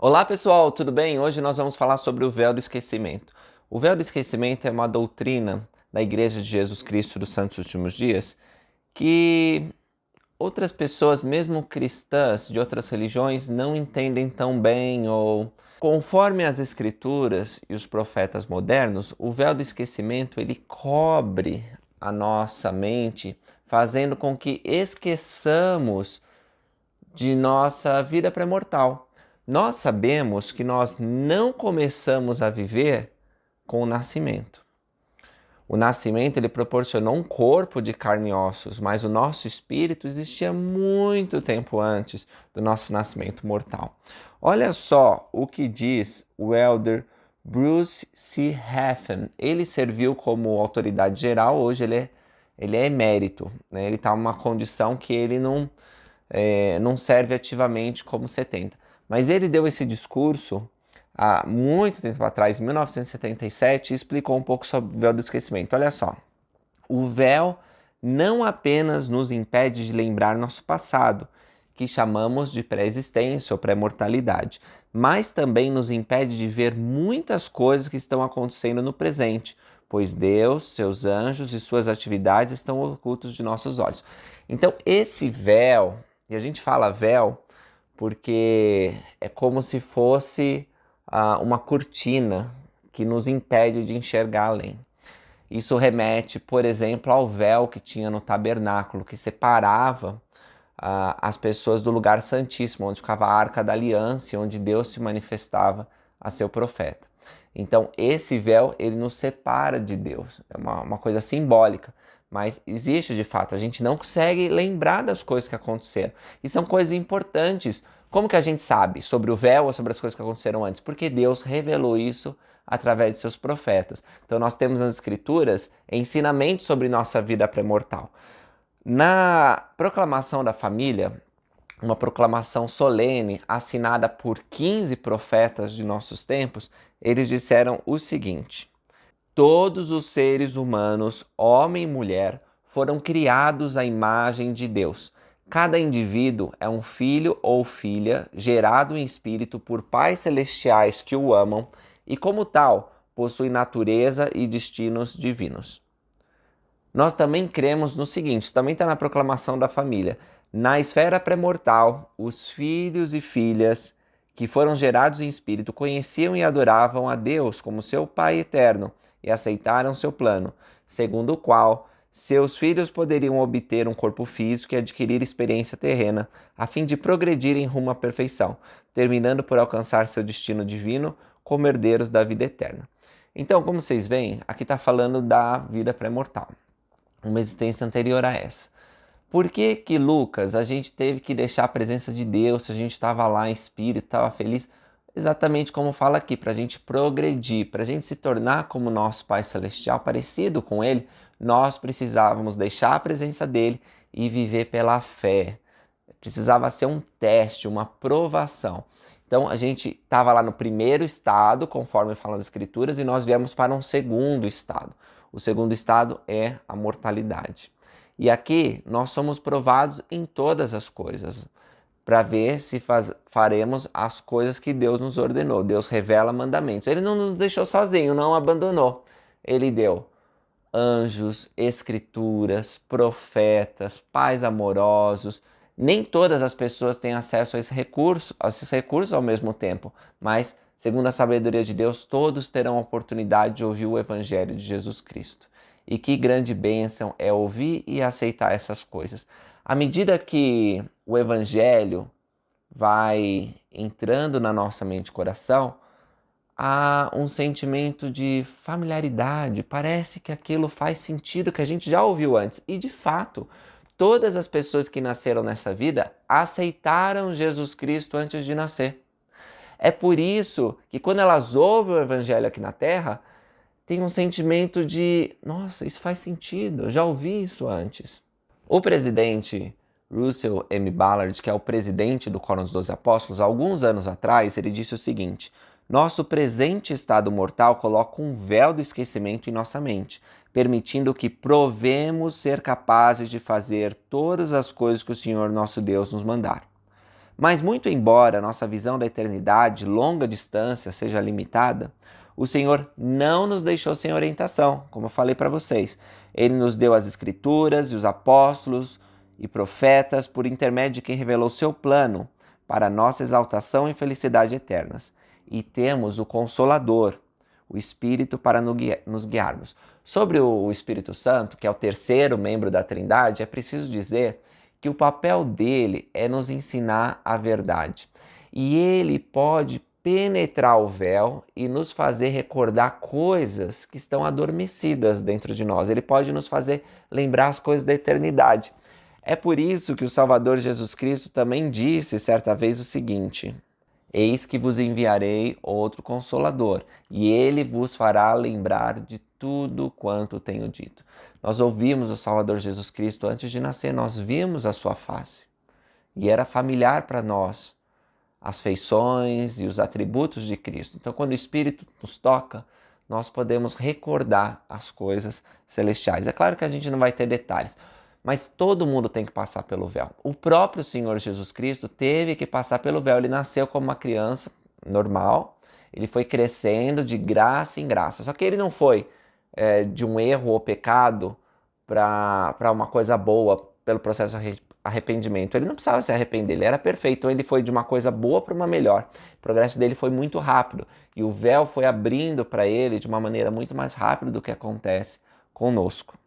Olá pessoal, tudo bem? Hoje nós vamos falar sobre o véu do esquecimento. O véu do esquecimento é uma doutrina da Igreja de Jesus Cristo dos Santos Últimos Dias que outras pessoas, mesmo cristãs de outras religiões, não entendem tão bem ou conforme as escrituras e os profetas modernos, o véu do esquecimento ele cobre a nossa mente, fazendo com que esqueçamos de nossa vida pré-mortal. Nós sabemos que nós não começamos a viver com o nascimento. O nascimento ele proporcionou um corpo de carne e ossos, mas o nosso espírito existia muito tempo antes do nosso nascimento mortal. Olha só o que diz o elder Bruce C. Hafen. Ele serviu como autoridade geral, hoje ele é emérito, né? Ele está em uma condição que ele não serve ativamente como 70. Mas ele deu esse discurso há muito tempo atrás, em 1977, e explicou um pouco sobre o véu do esquecimento. Olha só, o véu não apenas nos impede de lembrar nosso passado, que chamamos de pré-existência ou pré-mortalidade, mas também nos impede de ver muitas coisas que estão acontecendo no presente, pois Deus, seus anjos e suas atividades estão ocultos de nossos olhos. Então, esse véu, e a gente fala véu porque é como se fosse uma cortina que nos impede de enxergar além. Isso remete, por exemplo, ao véu que tinha no tabernáculo, que separava as pessoas do lugar santíssimo, onde ficava a Arca da Aliança, onde Deus se manifestava a seu profeta. Então, esse véu, ele nos separa de Deus. É uma coisa simbólica, mas existe de fato. A gente não consegue lembrar das coisas que aconteceram. E são coisas importantes. Como que a gente sabe sobre o véu ou sobre as coisas que aconteceram antes? Porque Deus revelou isso através de seus profetas. Então, nós temos nas Escrituras ensinamentos sobre nossa vida pré-mortal. Na proclamação da família, uma proclamação solene assinada por 15 profetas de nossos tempos, eles disseram o seguinte: todos os seres humanos, homem e mulher, foram criados à imagem de Deus. Cada indivíduo é um filho ou filha gerado em espírito por pais celestiais que o amam e, como tal, possui natureza e destinos divinos. Nós também cremos no seguinte, isso também está na proclamação da família. Na esfera pré-mortal, os filhos e filhas que foram gerados em espírito conheciam e adoravam a Deus como seu Pai eterno e aceitaram seu plano, segundo o qual seus filhos poderiam obter um corpo físico e adquirir experiência terrena, a fim de progredirem rumo à perfeição, terminando por alcançar seu destino divino como herdeiros da vida eterna. Então, como vocês veem, aqui está falando da vida pré-mortal, uma existência anterior a essa. Por que que Lucas, a gente teve que deixar a presença de Deus, se a gente estava lá em espírito, estava feliz? Exatamente como fala aqui, para a gente progredir, para a gente se tornar como nosso Pai Celestial, parecido com Ele, nós precisávamos deixar a presença dEle e viver pela fé. Precisava ser um teste, uma provação. Então a gente estava lá no primeiro estado, conforme falam as Escrituras, e nós viemos para um segundo estado. O segundo estado é a mortalidade. E aqui nós somos provados em todas as coisas, para ver se faremos as coisas que Deus nos ordenou. Deus revela mandamentos. Ele não nos deixou sozinho, não abandonou. Ele deu anjos, escrituras, profetas, pais amorosos. Nem todas as pessoas têm acesso a esses recursos ao mesmo tempo, mas, segundo a sabedoria de Deus, todos terão a oportunidade de ouvir o Evangelho de Jesus Cristo. E que grande bênção é ouvir e aceitar essas coisas. À medida que o Evangelho vai entrando na nossa mente e coração, há um sentimento de familiaridade. Parece que aquilo faz sentido, que a gente já ouviu antes. E, de fato, todas as pessoas que nasceram nessa vida aceitaram Jesus Cristo antes de nascer. É por isso que quando elas ouvem o Evangelho aqui na Terra, tem um sentimento de, nossa, isso faz sentido, eu já ouvi isso antes. O presidente Russell M. Ballard, que é o presidente do Quórum dos 12 Apóstolos, alguns anos atrás, ele disse o seguinte: nosso presente estado mortal coloca um véu do esquecimento em nossa mente, permitindo que provemos ser capazes de fazer todas as coisas que o Senhor nosso Deus nos mandar. Mas muito embora a nossa visão da eternidade, longa distância, seja limitada, o Senhor não nos deixou sem orientação, como eu falei para vocês. Ele nos deu as Escrituras e os apóstolos e profetas por intermédio de quem revelou seu plano para nossa exaltação e felicidade eternas. E temos o Consolador, o Espírito, para nos guiarmos. Sobre o Espírito Santo, que é o terceiro membro da Trindade, é preciso dizer que o papel dele é nos ensinar a verdade. E ele pode penetrar o véu e nos fazer recordar coisas que estão adormecidas dentro de nós. Ele pode nos fazer lembrar as coisas da eternidade. É por isso que o Salvador Jesus Cristo também disse certa vez o seguinte: Eis que vos enviarei outro Consolador, e ele vos fará lembrar de tudo quanto tenho dito. Nós ouvimos o Salvador Jesus Cristo antes de nascer, nós vimos a sua face, e era familiar para nós as feições e os atributos de Cristo. Então, quando o Espírito nos toca, nós podemos recordar as coisas celestiais. É claro que a gente não vai ter detalhes, mas todo mundo tem que passar pelo véu. O próprio Senhor Jesus Cristo teve que passar pelo véu. Ele nasceu como uma criança normal, ele foi crescendo de graça em graça. Só que ele não foi de um erro ou pecado para uma coisa boa pelo processo de arrependimento. Ele não precisava se arrepender, ele era perfeito. Então ele foi de uma coisa boa para uma melhor. O progresso dele foi muito rápido e o véu foi abrindo para ele de uma maneira muito mais rápida do que acontece conosco.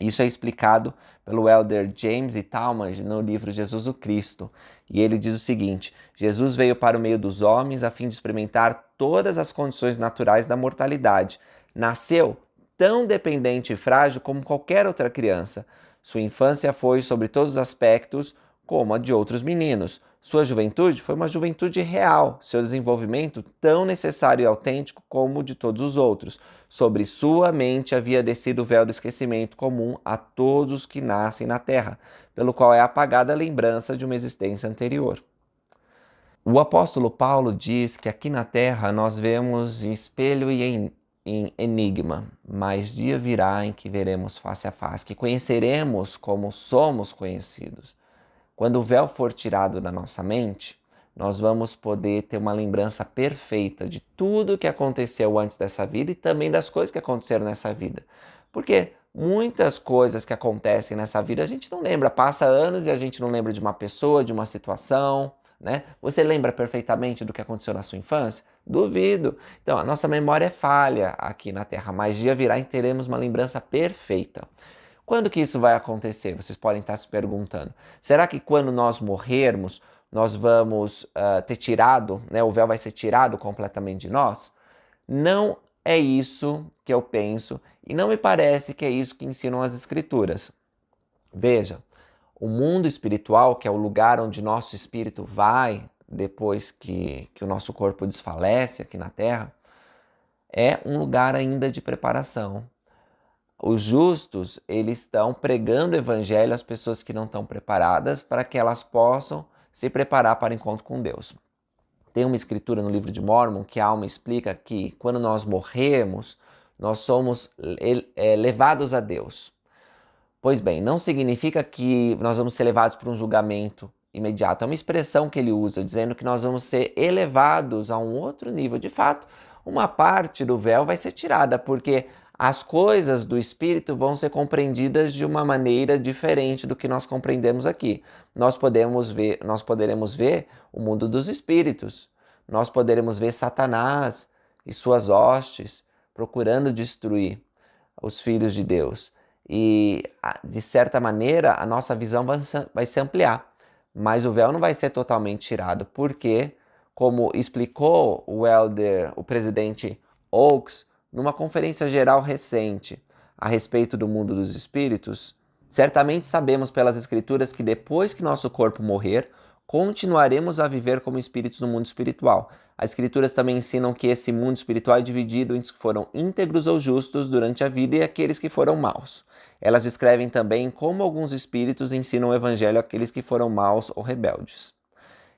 Isso é explicado pelo elder James E. Talmage no livro Jesus o Cristo. E ele diz o seguinte: Jesus veio para o meio dos homens a fim de experimentar todas as condições naturais da mortalidade. Nasceu tão dependente e frágil como qualquer outra criança. Sua infância foi, sobre todos os aspectos, como a de outros meninos. Sua juventude foi uma juventude real, seu desenvolvimento tão necessário e autêntico como o de todos os outros. Sobre sua mente havia descido o véu do esquecimento comum a todos os que nascem na terra, pelo qual é apagada a lembrança de uma existência anterior. O apóstolo Paulo diz que aqui na terra nós vemos em espelho e em enigma, mas dia virá em que veremos face a face, que conheceremos como somos conhecidos. Quando o véu for tirado da nossa mente, nós vamos poder ter uma lembrança perfeita de tudo que aconteceu antes dessa vida e também das coisas que aconteceram nessa vida. Porque muitas coisas que acontecem nessa vida a gente não lembra, passa anos e a gente não lembra de uma pessoa, de uma situação, né? Você lembra perfeitamente do que aconteceu na sua infância? Duvido. Então, a nossa memória é falha aqui na Terra, mas dia virá e teremos uma lembrança perfeita. Quando que isso vai acontecer? Vocês podem estar se perguntando. Será que quando nós morrermos, nós vamos ter tirado, né, o véu vai ser tirado completamente de nós? Não é isso que eu penso e não me parece que é isso que ensinam as Escrituras. Veja, o mundo espiritual, que é o lugar onde nosso espírito vai depois que o nosso corpo desfalece aqui na Terra, é um lugar ainda de preparação. Os justos, eles estão pregando o evangelho às pessoas que não estão preparadas para que elas possam se preparar para o encontro com Deus. Tem uma escritura no livro de Mórmon que a alma explica que quando nós morremos, nós somos levados a Deus. Pois bem, não significa que nós vamos ser levados para um julgamento imediato. É uma expressão que ele usa, dizendo que nós vamos ser elevados a um outro nível. De fato, uma parte do véu vai ser tirada, porque as coisas do Espírito vão ser compreendidas de uma maneira diferente do que nós compreendemos aqui. Nós poderemos ver o mundo dos espíritos. Nós poderemos ver Satanás e suas hostes procurando destruir os filhos de Deus. E, de certa maneira, a nossa visão vai se ampliar. Mas o véu não vai ser totalmente tirado, porque, como explicou o presidente Oakes, numa conferência geral recente a respeito do mundo dos espíritos, certamente sabemos pelas Escrituras que depois que nosso corpo morrer, continuaremos a viver como espíritos no mundo espiritual. As Escrituras também ensinam que esse mundo espiritual é dividido entre os que foram íntegros ou justos durante a vida e aqueles que foram maus. Elas descrevem também como alguns espíritos ensinam o evangelho àqueles que foram maus ou rebeldes.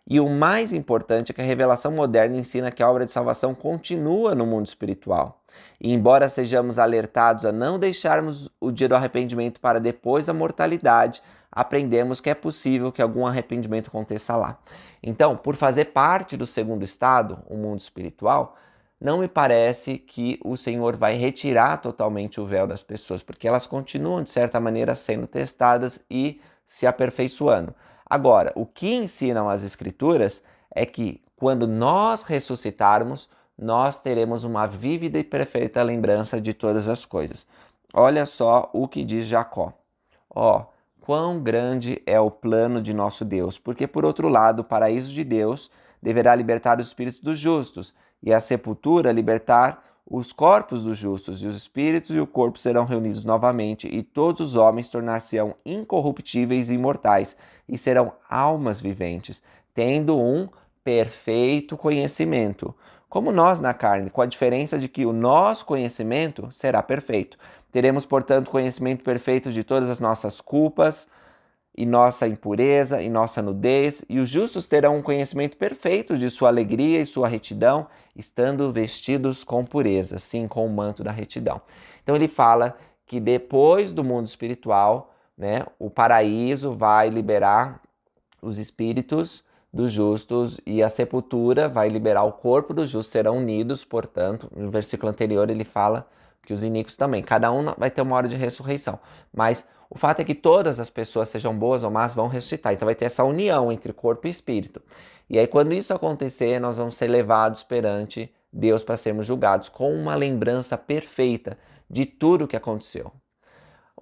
E o mais importante é que a revelação moderna ensina que a obra de salvação continua no mundo espiritual. E embora sejamos alertados a não deixarmos o dia do arrependimento para depois da mortalidade, aprendemos que é possível que algum arrependimento aconteça lá. Então, por fazer parte do segundo estado, o mundo espiritual, não me parece que o Senhor vai retirar totalmente o véu das pessoas, porque elas continuam, de certa maneira, sendo testadas e se aperfeiçoando. Agora, o que ensinam as Escrituras é que quando nós ressuscitarmos, nós teremos uma vívida e perfeita lembrança de todas as coisas. Olha só o que diz Jacó. Ó, quão grande é o plano de nosso Deus, porque por outro lado, o paraíso de Deus deverá libertar os espíritos dos justos, e a sepultura libertar os corpos dos justos, e os espíritos e o corpo serão reunidos novamente, e todos os homens tornar-se-ão incorruptíveis e imortais, e serão almas viventes, tendo um perfeito conhecimento, como nós na carne, com a diferença de que o nosso conhecimento será perfeito. Teremos, portanto, conhecimento perfeito de todas as nossas culpas, e nossa impureza, e nossa nudez, e os justos terão um conhecimento perfeito de sua alegria e sua retidão, estando vestidos com pureza, sim, com o manto da retidão. Então ele fala que depois do mundo espiritual, né, o paraíso vai liberar os espíritos dos justos e a sepultura vai liberar o corpo dos justos, serão unidos, portanto, no versículo anterior ele fala que os iníquos também, cada um vai ter uma hora de ressurreição, mas o fato é que todas as pessoas, sejam boas ou más, vão ressuscitar. Então vai ter essa união entre corpo e espírito. E aí quando isso acontecer, nós vamos ser levados perante Deus para sermos julgados com uma lembrança perfeita de tudo o que aconteceu.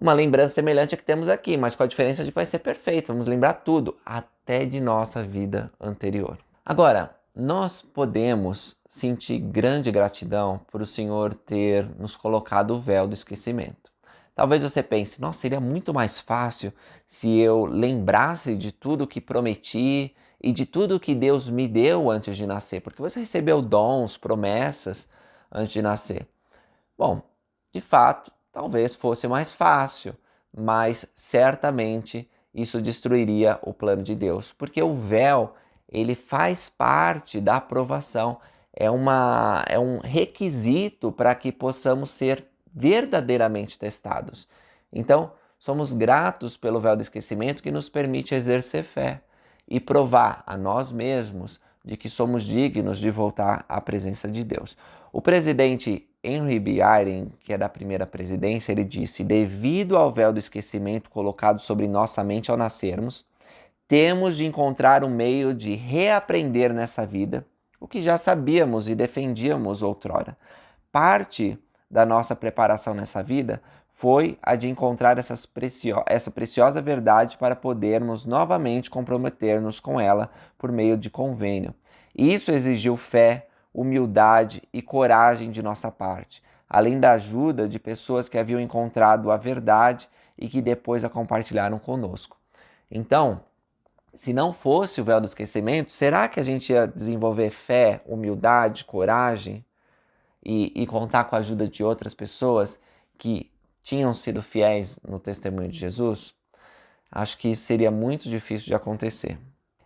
Uma lembrança semelhante à que temos aqui, mas com a diferença de que vai ser perfeito. Vamos lembrar tudo, até de nossa vida anterior. Agora, nós podemos sentir grande gratidão por o Senhor ter nos colocado o véu do esquecimento. Talvez você pense, nossa, seria muito mais fácil se eu lembrasse de tudo que prometi e de tudo que Deus me deu antes de nascer, porque você recebeu dons, promessas antes de nascer. Bom, de fato, talvez fosse mais fácil, mas certamente isso destruiria o plano de Deus, porque o véu, ele faz parte da aprovação, é um requisito para que possamos ser verdadeiramente testados. Então, somos gratos pelo véu do esquecimento que nos permite exercer fé e provar a nós mesmos de que somos dignos de voltar à presença de Deus. O presidente Henry B. Eyring, que é da primeira presidência, ele disse: devido ao véu do esquecimento colocado sobre nossa mente ao nascermos, temos de encontrar um meio de reaprender nessa vida o que já sabíamos e defendíamos outrora. Parte da nossa preparação nessa vida foi a de encontrar essa preciosa verdade para podermos novamente comprometer-nos com ela por meio de convênio. Isso exigiu fé, humildade e coragem de nossa parte, além da ajuda de pessoas que haviam encontrado a verdade e que depois a compartilharam conosco. Então, se não fosse o véu do esquecimento, será que a gente ia desenvolver fé, humildade, coragem e contar com a ajuda de outras pessoas que tinham sido fiéis no testemunho de Jesus? Acho que isso seria muito difícil de acontecer.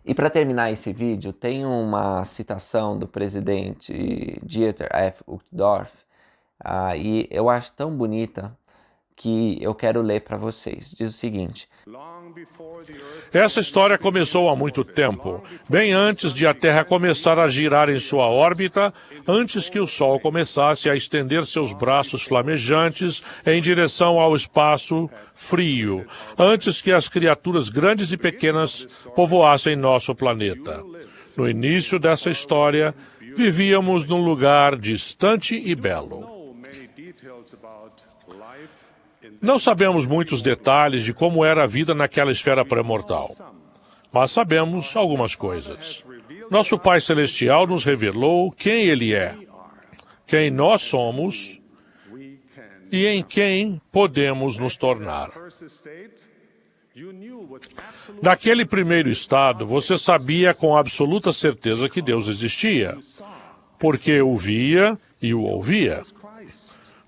E para terminar esse vídeo, tem uma citação do presidente Dieter F. Uchtdorf, e eu acho tão bonita que eu quero ler para vocês. Diz o seguinte: essa história começou há muito tempo, bem antes de a Terra começar a girar em sua órbita, antes que o Sol começasse a estender seus braços flamejantes em direção ao espaço frio, antes que as criaturas grandes e pequenas povoassem nosso planeta. No início dessa história, vivíamos num lugar distante e belo. Não sabemos muitos detalhes de como era a vida naquela esfera pré-mortal, mas sabemos algumas coisas. Nosso Pai Celestial nos revelou quem Ele é, quem nós somos e em quem podemos nos tornar. Naquele primeiro estado, você sabia com absoluta certeza que Deus existia, porque o via e o ouvia.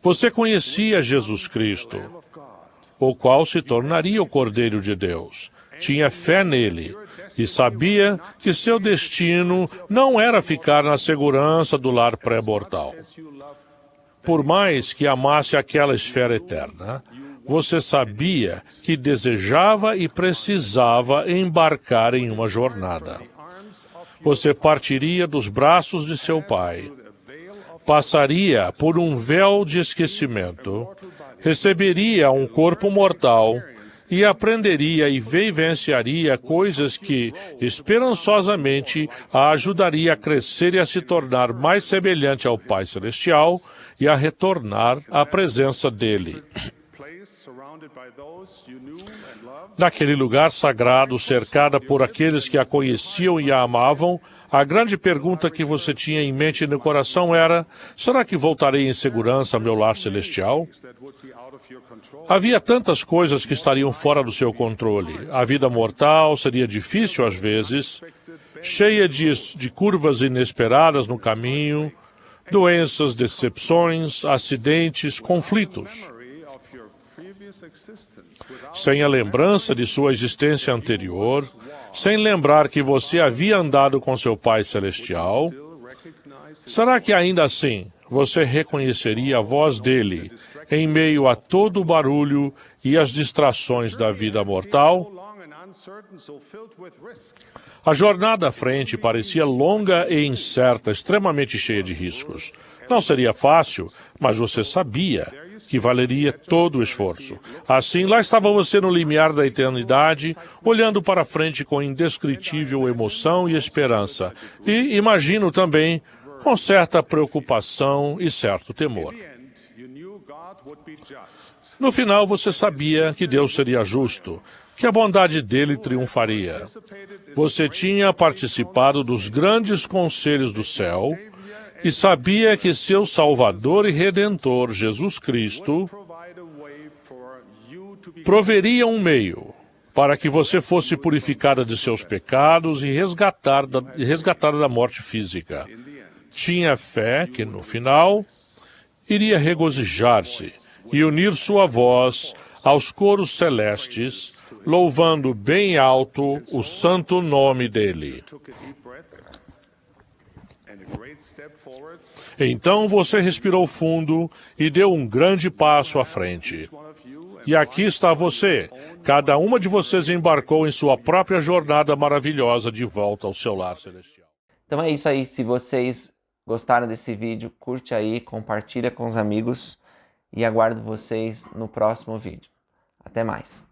Você conhecia Jesus Cristo, o qual se tornaria o Cordeiro de Deus. Tinha fé nele e sabia que seu destino não era ficar na segurança do lar pré-mortal. Por mais que amasse aquela esfera eterna, você sabia que desejava e precisava embarcar em uma jornada. Você partiria dos braços de seu pai, passaria por um véu de esquecimento, receberia um corpo mortal e aprenderia e vivenciaria coisas que, esperançosamente, a ajudaria a crescer e a se tornar mais semelhante ao Pai Celestial e a retornar à presença dele. Naquele lugar sagrado, cercada por aqueles que a conheciam e a amavam, a grande pergunta que você tinha em mente e no coração era: será que voltarei em segurança ao meu lar celestial? Havia tantas coisas que estariam fora do seu controle. A vida mortal seria difícil às vezes, cheia de curvas inesperadas no caminho, doenças, decepções, acidentes, conflitos. Sem a lembrança de sua existência anterior, sem lembrar que você havia andado com seu Pai Celestial, será que ainda assim você reconheceria a voz dele em meio a todo o barulho e as distrações da vida mortal? A jornada à frente parecia longa e incerta, extremamente cheia de riscos. Não seria fácil, mas você sabia que valeria todo o esforço. Assim, lá estava você no limiar da eternidade, olhando para frente com indescritível emoção e esperança. E, imagino também, com certa preocupação e certo temor. No final, você sabia que Deus seria justo, que a bondade dele triunfaria. Você tinha participado dos grandes conselhos do céu e sabia que seu Salvador e Redentor, Jesus Cristo, proveria um meio para que você fosse purificada de seus pecados e resgatada da morte física. Tinha fé que, no final, iria regozijar-se e unir sua voz aos coros celestes, louvando bem alto o santo nome dele. Então você respirou fundo e deu um grande passo à frente. E aqui está você. Cada uma de vocês embarcou em sua própria jornada maravilhosa de volta ao seu lar celestial. Então é isso aí. Se vocês gostaram desse vídeo, curte aí, compartilha com os amigos e aguardo vocês no próximo vídeo. Até mais.